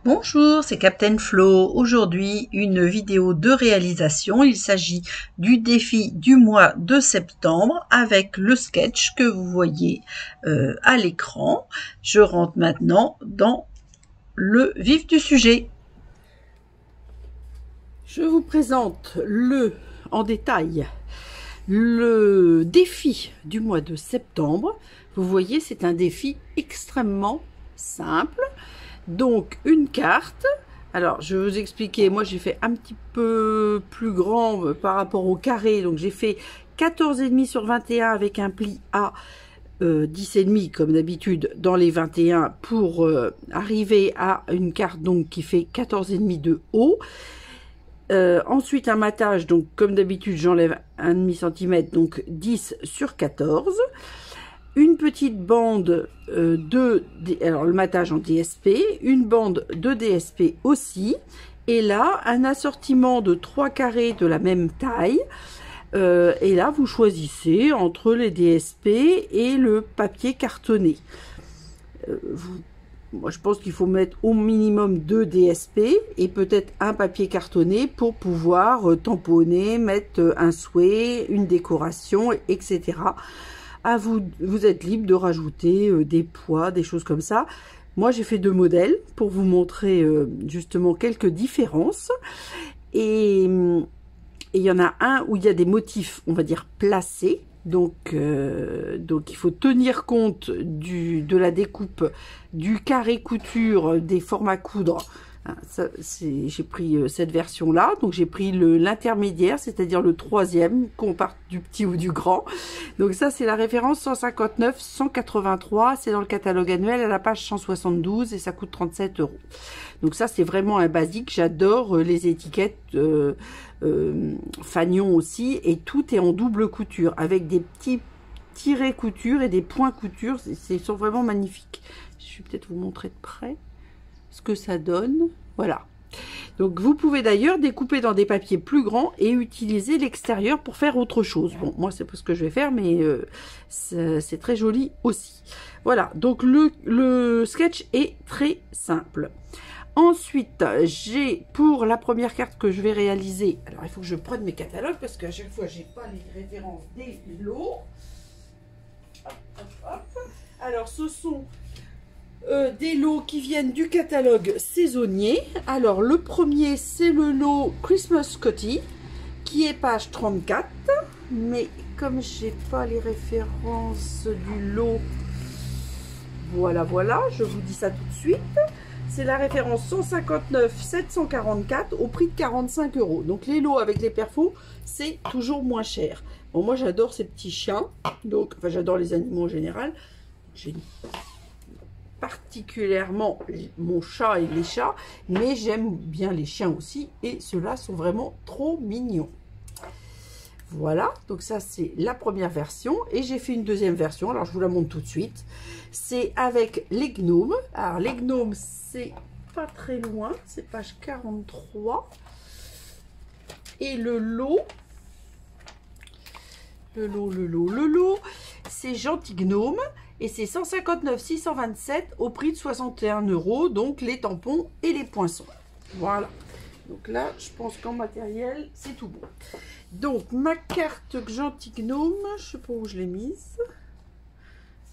Bonjour, c'est Captain Flo. Aujourd'hui, une vidéo de réalisation. Il s'agit du défi du mois de septembre avec le sketch que vous voyez à l'écran. Je rentre maintenant dans le vif du sujet. Je vous présente en détail le défi du mois de septembre. Vous voyez, c'est un défi extrêmement simple. Donc, une carte. Alors, je vais vous expliquer. Moi, j'ai fait un petit peu plus grand par rapport au carré. Donc, j'ai fait 14,5 sur 21 avec un pli à 10,5 comme d'habitude dans les 21 pour arriver à une carte donc qui fait 14,5 de haut. Ensuite un matage, donc comme d'habitude j'enlève 1,5 cm, donc 10 sur 14. Une petite bande alors le matage en DSP, une bande de DSP aussi, et là un assortiment de 3 carrés de la même taille. Et là vous choisissez entre les DSP et le papier cartonné. Moi, je pense qu'il faut mettre au minimum 2 DSP et peut-être un papier cartonné pour pouvoir tamponner, mettre un souhait, une décoration, etc. À vous, vous êtes libre de rajouter des poids, des choses comme ça. Moi, j'ai fait 2 modèles pour vous montrer justement quelques différences. Et il y en a un où il y a des motifs, on va dire, placés. Donc il faut tenir compte de la découpe, du carré couture, des formats coudre. J'ai pris cette version là, donc j'ai pris l'intermédiaire, c'est-à-dire le 3e, qu'on parte du petit ou du grand. Donc ça c'est la référence 159 183, c'est dans le catalogue annuel à la page 172 et ça coûte 37 €. Donc ça c'est vraiment un basique, j'adore les étiquettes fanion aussi, et tout est en double couture avec des petits tirets couture et des points couture. Ils sont vraiment magnifiques. Je vais peut-être vous montrer de près ce que ça donne. Voilà, donc vous pouvez d'ailleurs découper dans des papiers plus grands et utiliser l'extérieur pour faire autre chose. Bon, moi c'est pas ce que je vais faire, mais c'est très joli aussi. Voilà, donc le sketch est très simple. Ensuite, j'ai pour la première carte que je vais réaliser, alors il faut que je prenne mes catalogues parce qu'à chaque fois j'ai pas les références des lots. Hop, hop, hop. Alors ce sont des lots qui viennent du catalogue saisonnier. Alors le premier c'est le lot Christmas Coty qui est page 34, mais comme j'ai pas les références du lot, voilà, je vous dis ça tout de suite. C'est la référence 159 744 au prix de 45 €. Donc les lots avec les perfos, c'est toujours moins cher. Bon, moi j'adore ces petits chiens, donc enfin j'adore les animaux en général. J'ai particulièrement mon chat et les chats, mais j'aime bien les chiens aussi, et ceux-là sont vraiment trop mignons. Voilà, donc ça c'est la première version, et j'ai fait une deuxième version, alors je vous la montre tout de suite. C'est avec les gnomes. Alors les gnomes, c'est pas très loin, c'est page 43. Et le lot, c'est Gentil Gnome, et c'est 159 627 au prix de 61 €, donc les tampons et les poinçons. Voilà. Donc là, je pense qu'en matériel, c'est tout bon. Donc, ma carte Gentil Gnome, je sais pas où je l'ai mise.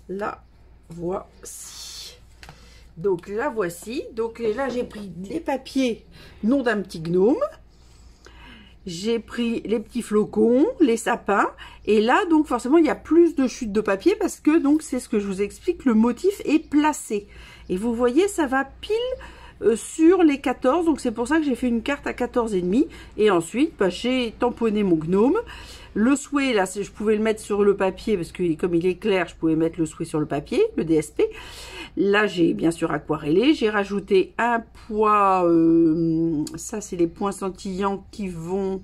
Là, voici. Donc, la voici. Donc, là, j'ai pris les papiers nom d'un petit gnome. J'ai pris les petits flocons, les sapins. Et là, donc, forcément, il y a plus de chutes de papier parce que, donc, c'est ce que je vous explique, le motif est placé. Et vous voyez, ça va pile sur les 14, donc c'est pour ça que j'ai fait une carte à 14,5. Et ensuite bah, j'ai tamponné mon gnome. Le souhait là, je pouvais le mettre sur le papier parce que comme il est clair, je pouvais mettre le souhait sur le papier, le DSP. Là j'ai bien sûr aquarellé, j'ai rajouté un poids, ça c'est les points scintillants qui vont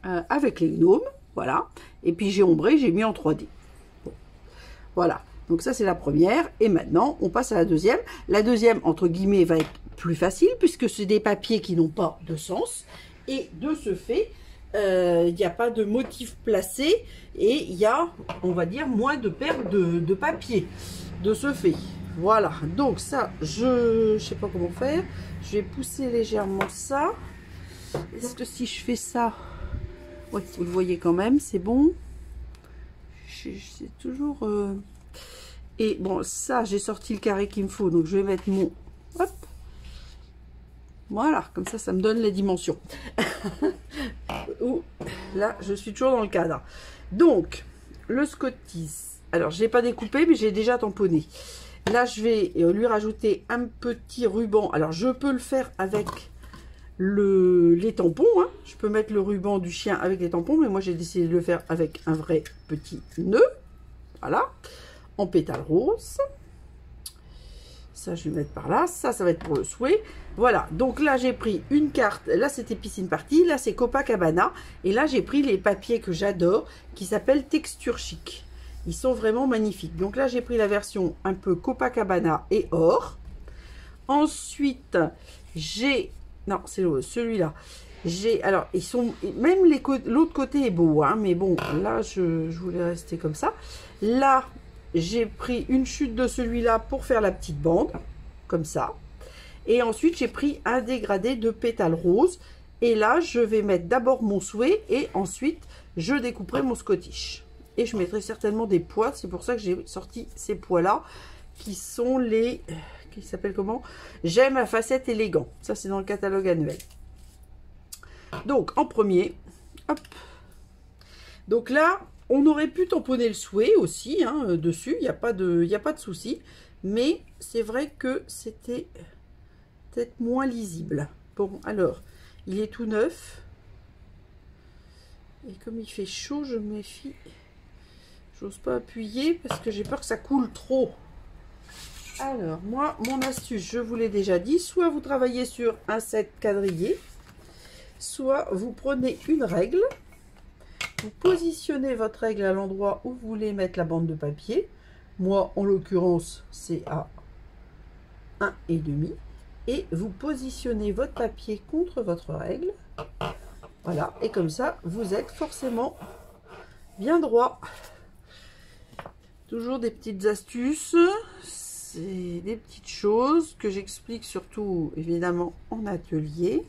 avec les gnomes, voilà. Et puis j'ai ombré, j'ai mis en 3D. Bon. Voilà. Donc ça c'est la première, et maintenant on passe à la deuxième. La deuxième entre guillemets va être plus facile puisque c'est des papiers qui n'ont pas de sens, et de ce fait il n'y a pas de motif placé et il y a, on va dire, moins de pertes de papier de ce fait. Voilà, donc ça, je sais pas comment faire. Je vais pousser légèrement ça. Est-ce que si je fais ça, ouais, vous le voyez quand même, c'est bon. C'est toujours... Et bon, ça, j'ai sorti le carré qu'il me faut, donc je vais mettre mon... Hop. Voilà, comme ça me donne les dimensions. Là, je suis toujours dans le cadre. Donc, le Scotties. Alors, je l'ai pas découpé, mais j'ai déjà tamponné. Là, je vais lui rajouter un petit ruban. Alors, je peux le faire avec les tampons. Hein. Je peux mettre le ruban du chien avec les tampons, mais moi, j'ai décidé de le faire avec un vrai petit nœud. Voilà. En pétales roses. Ça, je vais mettre par là. Ça va être pour le souhait. Voilà. Donc là, j'ai pris une carte. Là, c'était Piscine Party. Là, c'est Copacabana. Et là, j'ai pris les papiers que j'adore, qui s'appellent Texture Chic. Ils sont vraiment magnifiques. Donc là, j'ai pris la version un peu Copacabana et or. Ensuite, j'ai... Non, c'est celui-là. Alors, ils sont... Même l'autre côté est beau, hein, mais bon, là, je voulais rester comme ça. Là, j'ai pris une chute de celui-là pour faire la petite bande, comme ça. Et ensuite, j'ai pris un dégradé de pétales roses. Et là, je vais mettre d'abord mon souhait et ensuite, je découperai mon Scottish. Et je mettrai certainement des pois. C'est pour ça que j'ai sorti ces pois-là, qui sont les... qui s'appellent comment? J'aime à facettes élégant. Ça, c'est dans le catalogue annuel. Donc, en premier, hop. Donc là, on aurait pu tamponner le souhait aussi, hein, dessus. Il n'y a pas de souci. Mais c'est vrai que c'était peut-être moins lisible. Bon, alors, il est tout neuf. Et comme il fait chaud, je me méfie. J'ose pas appuyer parce que j'ai peur que ça coule trop. Alors, moi, mon astuce, je vous l'ai déjà dit. Soit vous travaillez sur un set quadrillé, soit vous prenez une règle. Vous positionnez votre règle à l'endroit où vous voulez mettre la bande de papier. Moi, en l'occurrence, c'est à 1,5. Et vous positionnez votre papier contre votre règle. Voilà, et comme ça, vous êtes forcément bien droit. Toujours des petites astuces, c'est des petites choses que j'explique surtout évidemment en atelier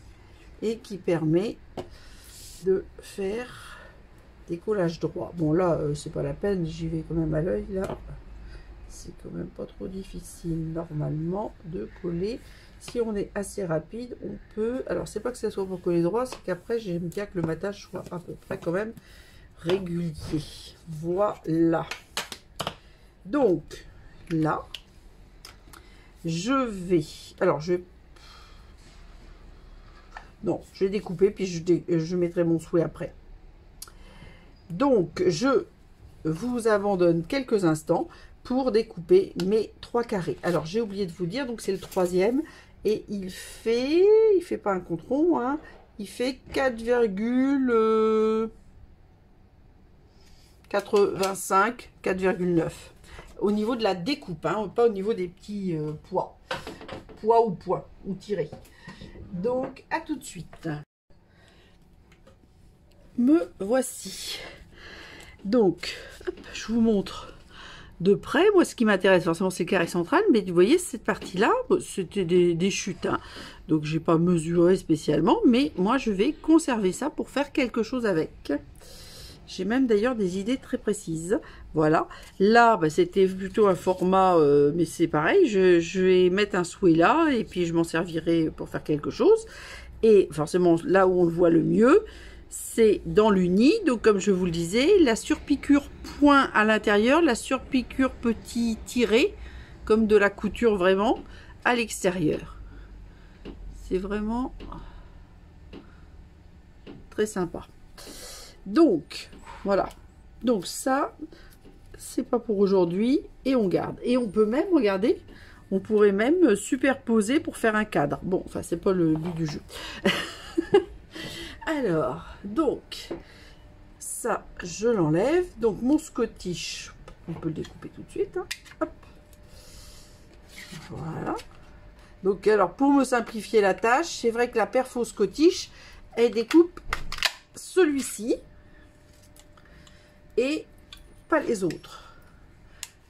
et qui permet de faire des collages droits. Bon là, c'est pas la peine, j'y vais quand même à l'œil là. C'est quand même pas trop difficile normalement de coller. Si on est assez rapide, on peut... Alors, c'est pas que ça soit pour coller droit, c'est qu'après, j'aime bien que le matage soit à peu près quand même régulier. Voilà. Donc, là, je vais... Alors, je vais... Non, je vais découper, puis je mettrai mon souhait après. Donc, je vous abandonne quelques instants pour découper mes 3 carrés. Alors, j'ai oublié de vous dire, donc c'est le 3e. Et il fait pas un compte rond, hein, il fait 4,85, 4,9 au niveau de la découpe, hein, pas au niveau des petits poids ou points, ou tirés. Donc, à tout de suite. Me voici. Donc, hop, je vous montre de près. Moi, ce qui m'intéresse forcément, c'est le carré central, mais vous voyez, cette partie-là, c'était des chutes, hein. Donc j'ai pas mesuré spécialement, mais moi, je vais conserver ça pour faire quelque chose avec. J'ai même d'ailleurs des idées très précises. Voilà. Là, bah, c'était plutôt un format, mais c'est pareil, je vais mettre un souhait là, et puis je m'en servirai pour faire quelque chose. Et forcément, là où on le voit le mieux, c'est dans l'uni. Donc comme je vous le disais, la surpiqûre point à l'intérieur, la surpiqûre petit tiré, comme de la couture vraiment, à l'extérieur. C'est vraiment très sympa. Donc, voilà. Donc ça, c'est pas pour aujourd'hui. Et on garde. Et on peut même, regardez, on pourrait même superposer pour faire un cadre. Bon, enfin, c'est pas le but du jeu. Alors, donc, ça, je l'enlève. Donc, mon Scottish, on peut le découper tout de suite. Hein. Hop. Voilà. Donc, alors, pour me simplifier la tâche, c'est vrai que la perfo Scottish, elle découpe celui-ci et pas les autres.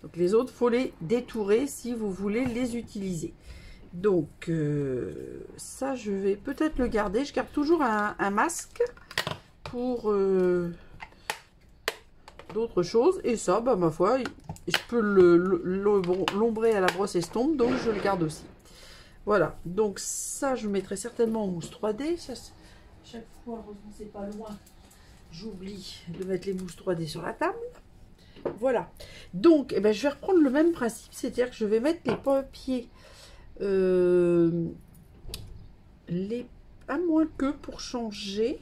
Donc les autres, faut les détourer si vous voulez les utiliser. Donc ça, je vais peut-être le garder. Je garde toujours un masque pour d'autres choses. Et ça, bah, ma foi, je peux l'ombrer à la brosse estompe, donc je le garde aussi. Voilà, donc ça, je mettrai certainement en mousse 3D. Ça, chaque fois, heureusement, c'est pas loin. J'oublie de mettre les mousses 3D sur la table. Voilà. Donc, eh ben, je vais reprendre le même principe. C'est-à-dire que je vais mettre les papiers. À moins que pour changer.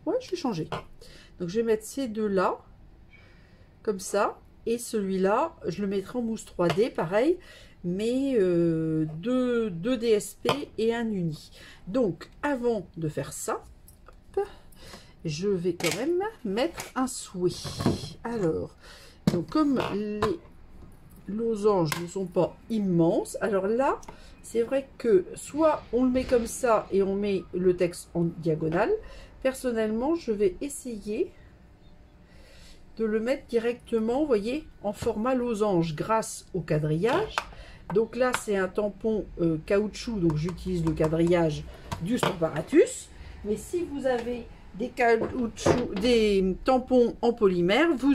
Ouais, je vais changer. Donc, je vais mettre ces deux-là. Comme ça. Et celui-là, je le mettrai en mousse 3D. Pareil. Mais deux DSP et un uni. Donc, avant de faire ça. Hop, je vais quand même mettre un souhait. Alors, donc comme les losanges ne sont pas immenses, alors là, c'est vrai que soit on le met comme ça et on met le texte en diagonale. Personnellement, je vais essayer de le mettre directement, vous voyez, en format losange grâce au quadrillage. Donc là, c'est un tampon caoutchouc, donc j'utilise le quadrillage du Stamparatus. Mais si vous avez des tampons en polymère, vous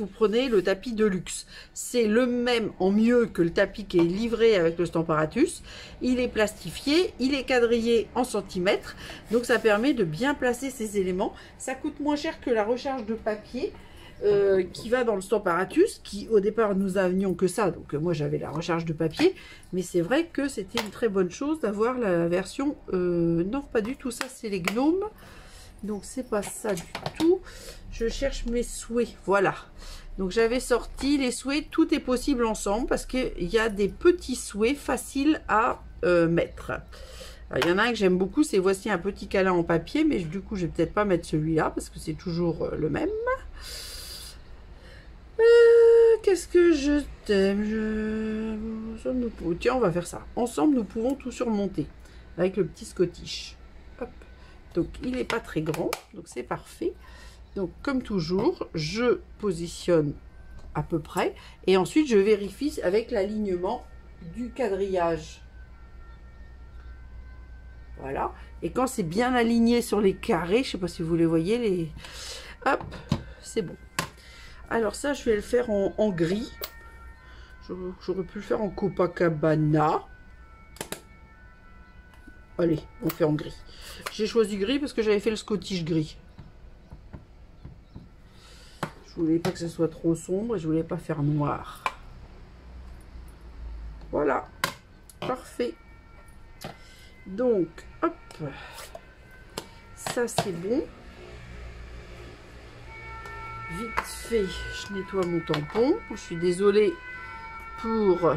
prenez le tapis de luxe. C'est le même en mieux que le tapis qui est livré avec le Stamparatus. Il est plastifié, il est quadrillé en centimètres, donc ça permet de bien placer ces éléments. Ça coûte moins cher que la recharge de papier qui va dans le Stamparatus, qui au départ nous avions que ça, donc moi j'avais la recharge de papier, mais c'est vrai que c'était une très bonne chose d'avoir la version non, pas du tout, ça c'est les gnomes. Donc c'est pas ça du tout. Je cherche mes souhaits. Voilà. Donc j'avais sorti les souhaits. Tout est possible ensemble parce qu'il y a des petits souhaits faciles à mettre. Alors, il y en a un que j'aime beaucoup. C'est voici un petit câlin en papier. Mais du coup je vais peut-être pas mettre celui-là parce que c'est toujours le même. Qu'est-ce que je t'aime. Tiens, on va faire ça. Ensemble nous pouvons tout surmonter. Avec le petit Scottish. Hop. Donc, il n'est pas très grand, donc c'est parfait. Donc, comme toujours, je positionne à peu près. Et ensuite, je vérifie avec l'alignement du quadrillage. Voilà. Et quand c'est bien aligné sur les carrés, je ne sais pas si vous les voyez, hop, c'est bon. Alors ça, je vais le faire en gris. J'aurais pu le faire en Copacabana. Allez, on fait en gris. J'ai choisi gris parce que j'avais fait le Scottish gris. Je voulais pas que ce soit trop sombre et je voulais pas faire noir. Voilà. Parfait. Donc, hop. Ça, c'est bon. Vite fait, je nettoie mon tampon. Je suis désolée pour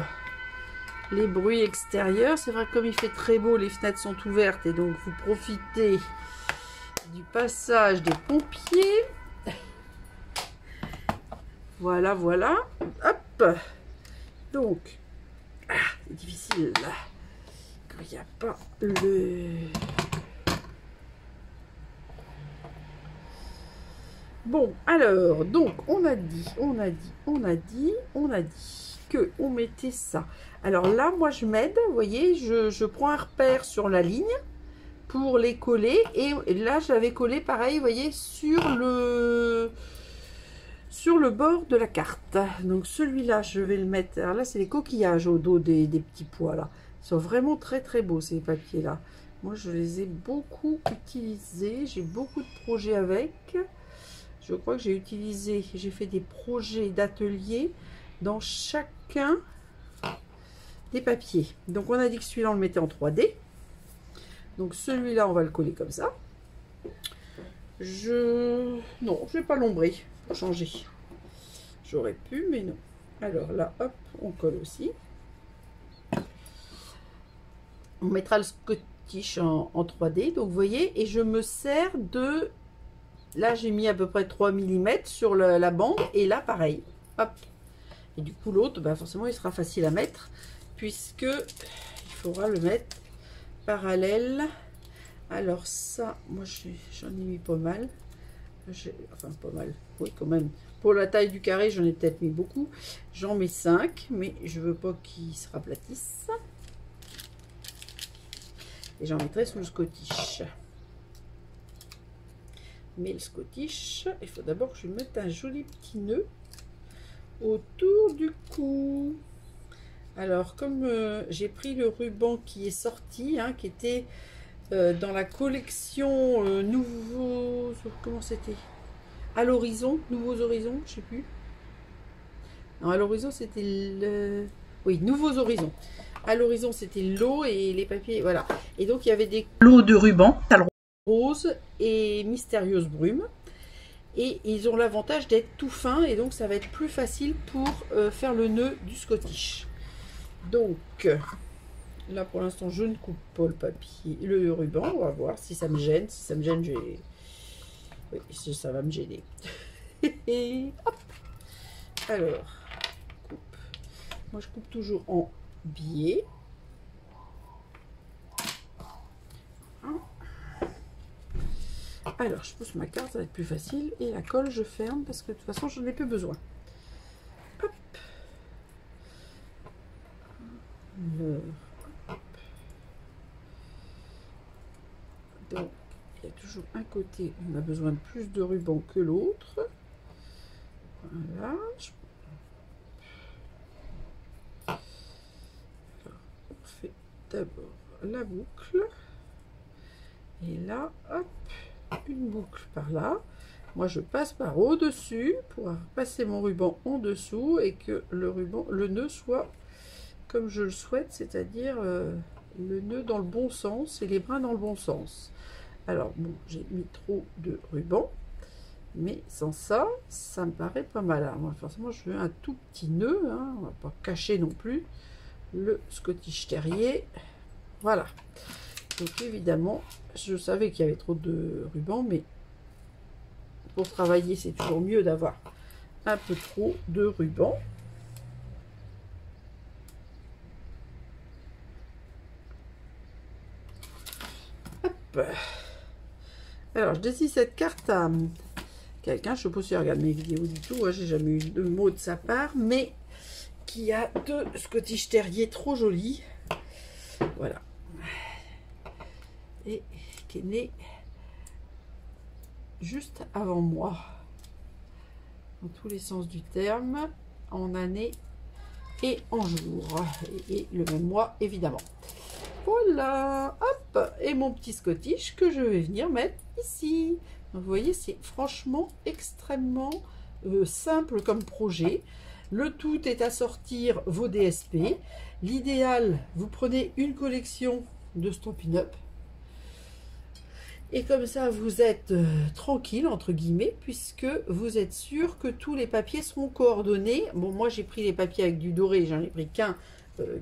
les bruits extérieurs. C'est vrai que comme il fait très beau, les fenêtres sont ouvertes et donc vous profitez du passage des pompiers. Voilà, voilà. Hop. Donc, c'est difficile là. Quand il n'y a pas le... Bon, alors, donc, on a dit que on mettait ça. Alors là, moi, je m'aide, vous voyez, je prends un repère sur la ligne pour les coller. Et là, je l'avais collé, pareil, vous voyez, sur le bord de la carte. Donc, celui-là, je vais le mettre... Alors là, c'est les coquillages au dos des petits pois, là. Ils sont vraiment très, très beaux, ces papiers-là. Moi, je les ai beaucoup utilisés. J'ai beaucoup de projets avec... Je crois que j'ai fait des projets d'atelier dans chacun des papiers. Donc, on a dit que celui-là, on le mettait en 3D. Donc, celui-là, on va le coller comme ça. Non, je ne vais pas l'ombrer. Pour changer. J'aurais pu, mais non. Alors là, hop, on colle aussi. On mettra le Scottish en 3D. Donc, vous voyez, et je me sers de... Là, j'ai mis à peu près 3 mm sur la bande. Et là, pareil. Hop. Et du coup, l'autre, bah, forcément, il sera facile à mettre. Puisque il faudra le mettre parallèle. Alors ça, moi, j'en ai mis pas mal. Enfin, pas mal. Oui, quand même. Pour la taille du carré, j'en ai peut-être mis beaucoup. J'en mets 5, mais je veux pas qu'ils se raplatissent. Et j'en mettrai sous le scottish. Mais le scottish, il faut d'abord que je mette un joli petit nœud autour du cou. Alors, comme j'ai pris le ruban qui est sorti, hein, qui était dans la collection nouveaux... Comment c'était? À l'horizon, Nouveaux Horizons, je sais plus. Non, à l'horizon, c'était le... Oui, Nouveaux Horizons. À l'horizon, c'était l'eau et les papiers, voilà. Et donc, il y avait des L'eau de ruban, roses et mystérieuses brumes. Et ils ont l'avantage d'être tout fins et donc ça va être plus facile pour faire le nœud du scottish. Donc, là pour l'instant, je ne coupe pas le papier, le ruban. On va voir si ça me gêne. Si ça me gêne, oui, ça va me gêner. Hop. Alors, coupe. Moi, je coupe toujours en biais. Alors, je pousse ma carte, ça va être plus facile. Et la colle, je ferme parce que de toute façon, je n'en ai plus besoin. Hop. Hop. Donc, il y a toujours un côté où on a besoin de plus de ruban que l'autre. Voilà. Alors, on fait d'abord la boucle. Et là, hop, une boucle par là. Moi, je passe par au-dessus pour passer mon ruban en dessous et que le nœud soit comme je le souhaite, c'est-à-dire le nœud dans le bon sens et les brins dans le bon sens. Alors, bon, j'ai mis trop de ruban, mais sans ça, ça me paraît pas mal. Alors, moi, forcément, je veux un tout petit nœud, hein, on va pas cacher non plus le Scottish Terrier. Voilà. Donc, évidemment, je savais qu'il y avait trop de ruban, mais pour travailler, c'est toujours mieux d'avoir un peu trop de ruban. Hop. Alors, je décide cette carte à quelqu'un, je ne sais pas si il regarde mes vidéos du tout, hein, j'ai jamais eu de mot de sa part, mais qui a deux Scottish Terriers trop jolis. Voilà. Et qui est né juste avant moi, dans tous les sens du terme, en année et en jour, et le même mois évidemment. Voilà, hop, et mon petit Scottish que je vais venir mettre ici. Donc vous voyez, c'est franchement extrêmement simple comme projet. Le tout est à sortir vos DSP. L'idéal, vous prenez une collection de Stampin' Up. Et comme ça, vous êtes tranquille, entre guillemets, puisque vous êtes sûr que tous les papiers seront coordonnés. Bon, moi, j'ai pris les papiers avec du doré, j'en ai pris qu'un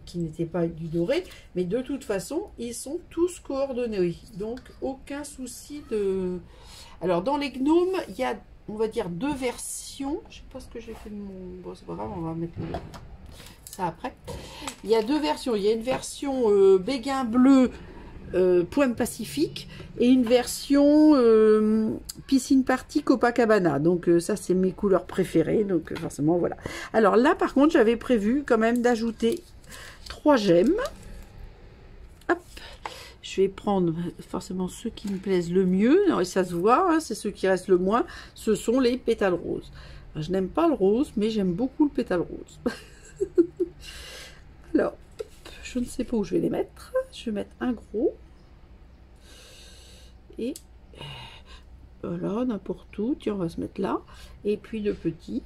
qui n'était pas avec du doré. Mais de toute façon, ils sont tous coordonnés. Donc, aucun souci de... Alors, dans les gnomes, il y a, on va dire, deux versions. Je ne sais pas ce que j'ai fait de mon... Bon, c'est pas grave, on va mettre ça après. Il y a deux versions. Il y a une version béguin bleu, Pointe Pacifique, et une version piscine party Copacabana. Donc ça, c'est mes couleurs préférées, donc forcément voilà. Alors là par contre, j'avais prévu quand même d'ajouter 3 gemmes. Hop, je vais prendre forcément ceux qui me plaisent le mieux. Alors, ça se voit, hein, c'est ceux qui restent le moins, ce sont les pétales roses. Alors, je n'aime pas le rose, mais j'aime beaucoup le pétale rose. Alors, je ne sais pas où je vais les mettre. Je vais mettre un gros. Et voilà, n'importe où. Tiens, on va se mettre là. Et puis de petits.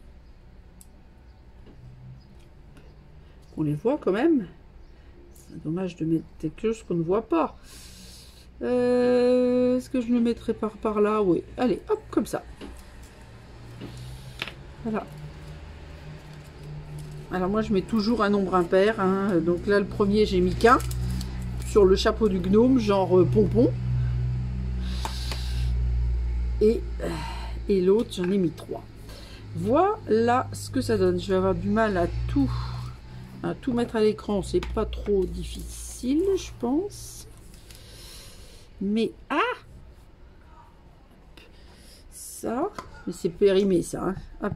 On les voit quand même. C'est dommage de mettre quelque chose qu'on ne voit pas. Est-ce que je le mettrai par là? Oui. Allez, hop, comme ça. Voilà. Alors moi je mets toujours un nombre impair, hein. Donc là le premier j'ai mis qu'un sur le chapeau du gnome, genre pompon, et l'autre j'en ai mis 3. Voilà ce que ça donne. Je vais avoir du mal à tout mettre à l'écran, c'est pas trop difficile je pense, mais ça Mais c'est périmé ça. Hein. Hop,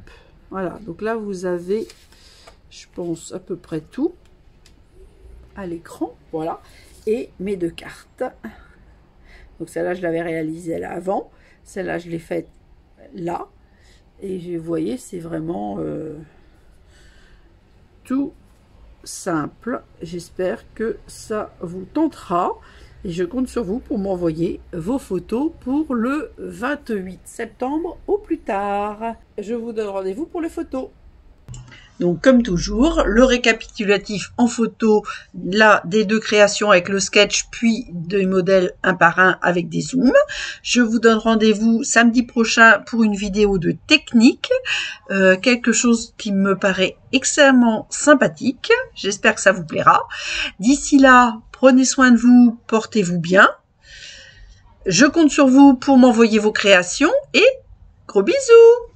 voilà. Donc là, vous avez, je pense, à peu près tout à l'écran. Voilà. Et mes 2 cartes. Donc celle-là, je l'avais réalisée là avant. Celle-là, je l'ai faite là. Et vous voyez, c'est vraiment tout simple. J'espère que ça vous tentera. Et je compte sur vous pour m'envoyer vos photos pour le 28 septembre au plus tard. Je vous donne rendez-vous pour les photos. Donc, comme toujours, le récapitulatif en photo, là, des 2 créations avec le sketch, puis des modèles un par un avec des zooms. Je vous donne rendez-vous samedi prochain pour une vidéo de technique, quelque chose qui me paraît extrêmement sympathique. J'espère que ça vous plaira. D'ici là, prenez soin de vous, portez-vous bien. Je compte sur vous pour m'envoyer vos créations et gros bisous!